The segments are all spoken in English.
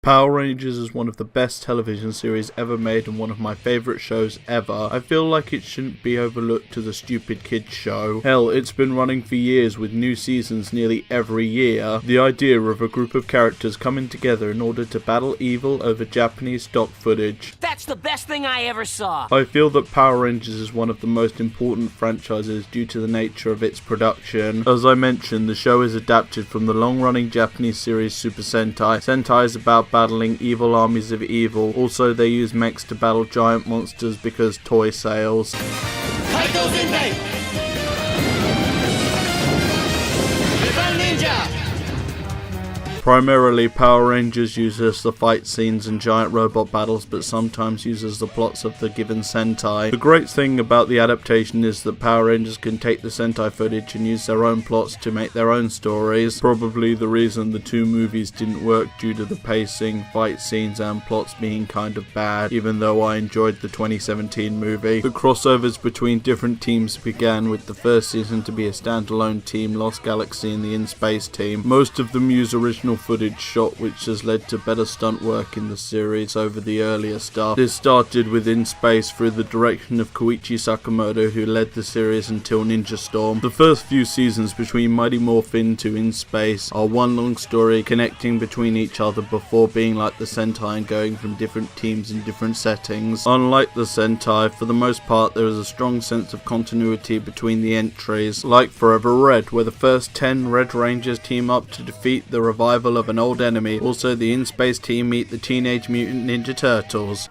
Power Rangers is one of the best television series ever made and one of my favourite shows ever. I feel like it shouldn't be overlooked as a stupid kids show. Hell, it's been running for years with new seasons nearly every year. The idea of a group of characters coming together in order to battle evil over Japanese stock footage. That's the best thing I ever saw! I feel that Power Rangers is one of the most important franchises due to the nature of its production. As I mentioned, the show is adapted from the long-running Japanese series Super Sentai. Sentai is about battling evil armies of evil. Also, they use mechs to battle giant monsters because toy sales. Primarily, Power Rangers uses the fight scenes and giant robot battles, but sometimes uses the plots of the given Sentai. The great thing about the adaptation is that Power Rangers can take the Sentai footage and use their own plots to make their own stories. Probably the reason the two movies didn't work due to the pacing, fight scenes and plots being kind of bad, even though I enjoyed the 2017 movie. The crossovers between different teams began with the first season to be a standalone team, Lost Galaxy and the In Space team. Most of them use original footage shot, which has led to better stunt work in the series over the earlier stuff. This started with In Space through the direction of Koichi Sakamoto, who led the series until Ninja Storm. The first few seasons between Mighty Morphin to In Space are one long story connecting between each other before being like the Sentai and going from different teams in different settings. Unlike the Sentai, for the most part there is a strong sense of continuity between the entries, like Forever Red, where the first 10 Red Rangers team up to defeat the revival of an old enemy. Also, the In Space team meet the Teenage Mutant Ninja Turtles.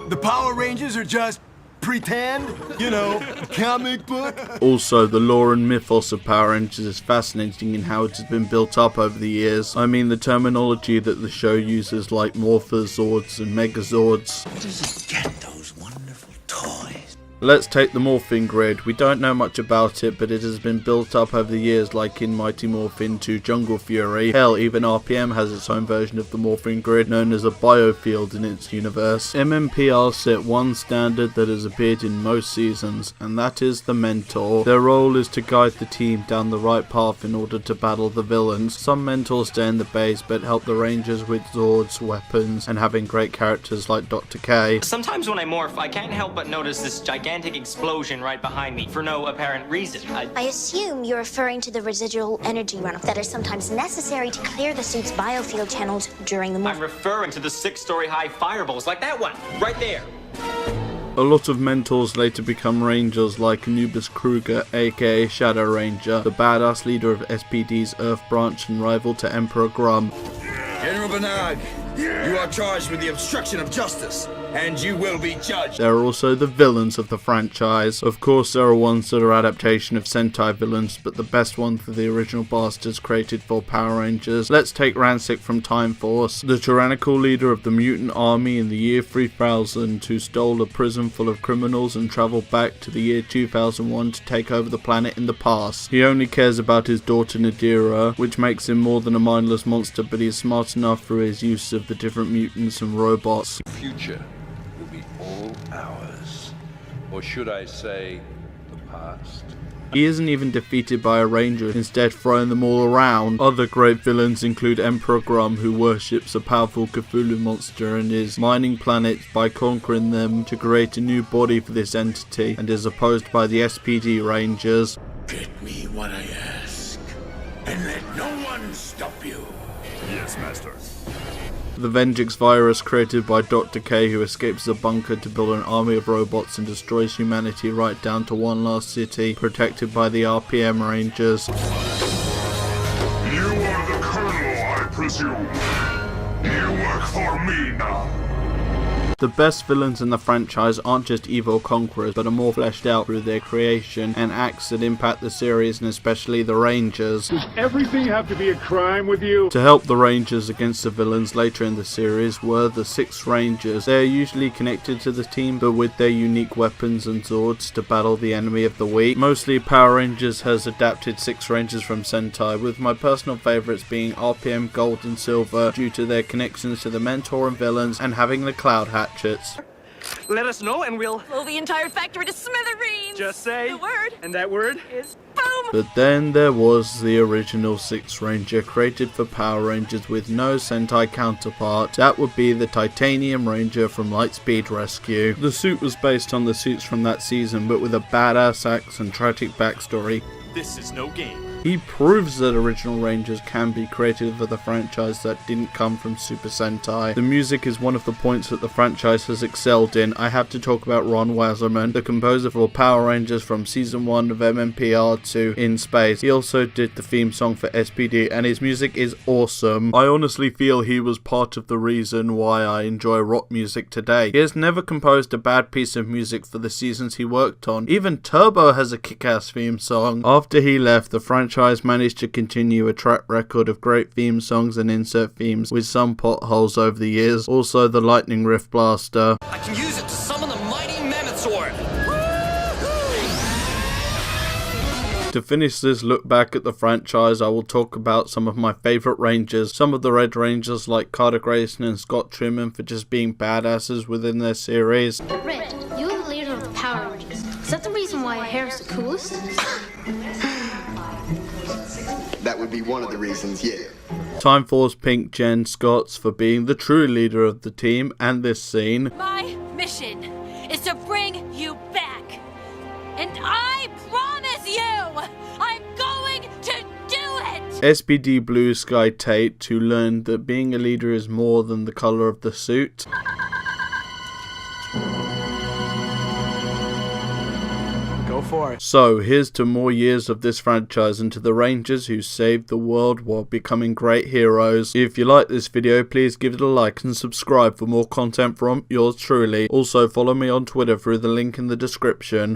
The Power Rangers are just pretend, you know, comic book. Also, the lore and mythos of Power Rangers is fascinating in how it has been built up over the years. I mean, the terminology that the show uses, like Morphers, Zords and Megazords. Where does it get those wonderful toys? Let's take the Morphin Grid. We don't know much about it, but it has been built up over the years, like in Mighty Morphin to Jungle Fury. Hell, even RPM has its own version of the Morphin Grid, known as a biofield in its universe. MMPR set one standard that has appeared in most seasons, and that is the Mentor. Their role is to guide the team down the right path in order to battle the villains. Some Mentors stay in the base, but help the Rangers with Zords, weapons, and having great characters like Dr. K. Sometimes when I morph, I can't help but notice this gigantic explosion right behind me for no apparent reason. I assume you're referring to the residual energy runoff that is sometimes necessary to clear the suit's biofield channels during the morph. I'm referring to the 6-story high fireballs, like that one, right there. A lot of Mentors later become Rangers, like Anubis Kruger, aka Shadow Ranger, the badass leader of SPD's Earth branch and rival to Emperor Grum. General Bernard, you are charged with the obstruction of justice, and you will be judged. There are also the villains of the franchise. Of course, there are ones that are adaptation of Sentai villains, but the best ones are the original bastards created for Power Rangers. Let's take Ransik from Time Force, the tyrannical leader of the mutant army in the year 3000, who stole a prison full of criminals and travelled back to the year 2001 to take over the planet in the past. He only cares about his daughter Nadira, which makes him more than a mindless monster, but he is smart enough through his use of the different mutants and robots. Future will be all ours, or should I say, the past? He isn't even defeated by a ranger, instead throwing them all around. Other great villains include Emperor Grum, who worships a powerful Cthulhu monster and is mining planets by conquering them to create a new body for this entity, and is opposed by the SPD Rangers. Get me what I ask, and let no one stop you. Yes, Master. The Vengeance virus, created by Dr. K, who escapes a bunker to build an army of robots and destroys humanity right down to one last city, protected by the RPM Rangers. You are the Colonel, I presume. You work for me now. The best villains in the franchise aren't just evil conquerors, but are more fleshed out through their creation and acts that impact the series, and especially the Rangers. Does everything have to be a crime with you? To help the Rangers against the villains later in the series were the 6 Rangers. They are usually connected to the team, but with their unique weapons and Zords to battle the enemy of the week. Mostly Power Rangers has adapted 6 Rangers from Sentai, with my personal favourites being RPM Gold and Silver due to their connections to the Mentor and villains and having the Cloud Hatchets. Let us know and we'll Blow the entire factory to smithereens! just say the word, and that word is boom! But then there was the original 6th Ranger created for Power Rangers with no Sentai counterpart. That would be the Titanium Ranger from Lightspeed Rescue. The suit was based on the suits from that season, but with a badass axe and tragic backstory. This is no game. He proves that original Rangers can be created for the franchise that didn't come from Super Sentai. The music is one of the points that the franchise has excelled in. I have to talk about Ron Wasserman, the composer for Power Rangers from Season 1 of MMPR2 In Space. He also did the theme song for SPD, and his music is awesome. I honestly feel he was part of the reason why I enjoy rock music today. He has never composed a bad piece of music for the seasons he worked on. Even Turbo has a kick-ass theme song. After he left, the franchise managed to continue a track record of great theme songs and insert themes with some potholes over the years. Also the Lightning Rift Blaster. I can use it to summon the mighty Mammoth Sword. To finish this look back at the franchise, I will talk about some of my favourite Rangers. Some of the Red Rangers like Carter Grayson and Scott Truman for just being badasses within their series. Red, you are the leader of the Power Rangers. Is that the reason why your hair is the coolest? That would be one of the reasons, yeah. Time Force Pink Jen Scotts for being the true leader of the team and this scene. My mission is to bring you back. And I promise you, I'm going to do it! SPD Blue Sky Tate to learn that being a leader is more than the colour of the suit. Go for it. So, here's to more years of this franchise and to the Rangers who saved the world while becoming great heroes. If you like this video, please give it a like and subscribe for more content from yours truly. Also, follow me on Twitter through the link in the description.